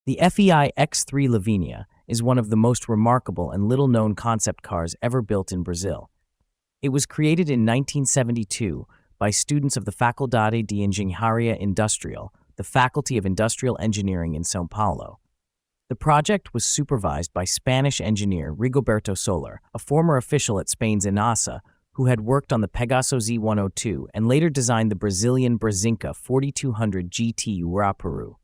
The FEI X3 Lavinia is one of the most remarkable and little-known concept cars ever built in Brazil. It was created in 1972 by students of the Faculdade de Engenharia Industrial, the Faculty of Industrial Engineering in São Paulo. The project was supervised by Spanish engineer Rigoberto Soler, a former official at Spain's ENASA, who had worked on the Pegaso Z102 and later designed the Brazilian Brasínca 4200 GT Uruaparu.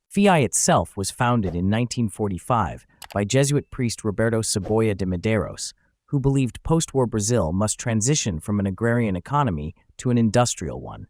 FEI itself was founded in 1945 by Jesuit priest Roberto Cebolla de Medeiros, who believed post-war Brazil must transition from an agrarian economy to an industrial one.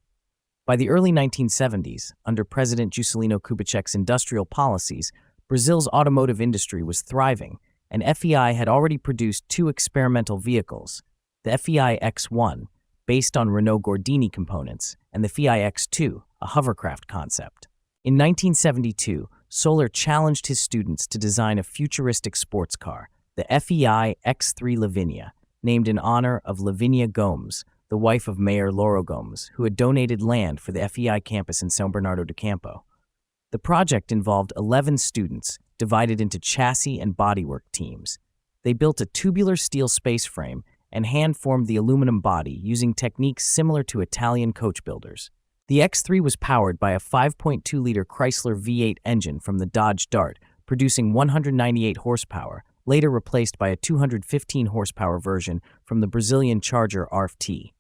By the early 1970s, under President Juscelino Kubitschek's industrial policies, Brazil's automotive industry was thriving, and FEI had already produced two experimental vehicles, the FEI X1, based on Renault Gordini components, and the FEI X2, a hovercraft concept. In 1972, Soler challenged his students to design a futuristic sports car, the FEI X3 Lavinia, named in honor of Lavinia Gomes, the wife of Mayor Lauro Gomes, who had donated land for the FEI campus in São Bernardo do Campo. The project involved 11 students, divided into chassis and bodywork teams. They built a tubular steel space frame and hand-formed the aluminum body using techniques similar to Italian coach builders. The X3 was powered by a 5.2-liter Chrysler V8 engine from the Dodge Dart, producing 198 horsepower, later replaced by a 215-horsepower version from the Brazilian Charger RFT.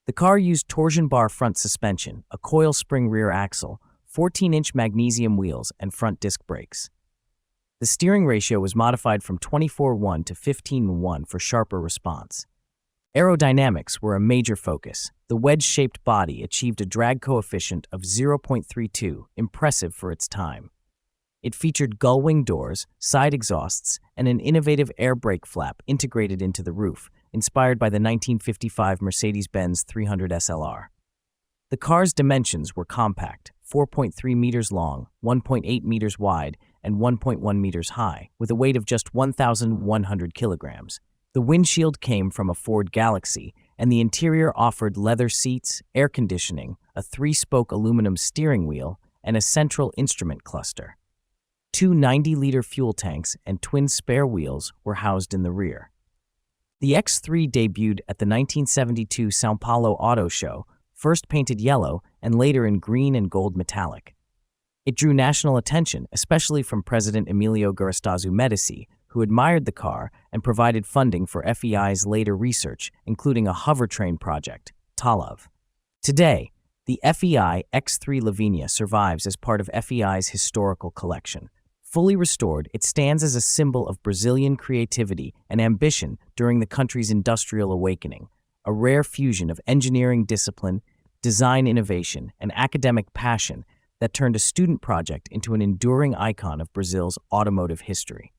The car used torsion bar front suspension, a coil spring rear axle, 14-inch magnesium wheels, and front disc brakes. The steering ratio was modified from 24:1 to 15:1 for sharper response. Aerodynamics were a major focus. The wedge-shaped body achieved a drag coefficient of 0.32, impressive for its time. It featured Gullwing doors, side exhausts, and an innovative air brake flap integrated into the roof, inspired by the 1955 Mercedes-Benz 300 SLR. The car's dimensions were compact, 4.3 meters long, 1.8 meters wide, and 1.1 meters high, with a weight of just 1,100 kilograms. The windshield came from a Ford Galaxy, and the interior offered leather seats, air conditioning, a 3-spoke aluminum steering wheel, and a central instrument cluster. Two 90-liter fuel tanks and twin spare wheels were housed in the rear. The X3 debuted at the 1972 São Paulo Auto Show, first painted yellow and later in green and gold metallic. It drew national attention, especially from President Emílio Garistazu Medici, who admired the car and provided funding for FEI's later research, including a hovertrain project, Automotive. Today, the FEI X3 Lavinia survives as part of FEI's historical collection. Fully restored, it stands as a symbol of Brazilian creativity and ambition during the country's industrial awakening, a rare fusion of engineering discipline, design innovation, and academic passion that turned a student project into an enduring icon of Brazil's automotive history.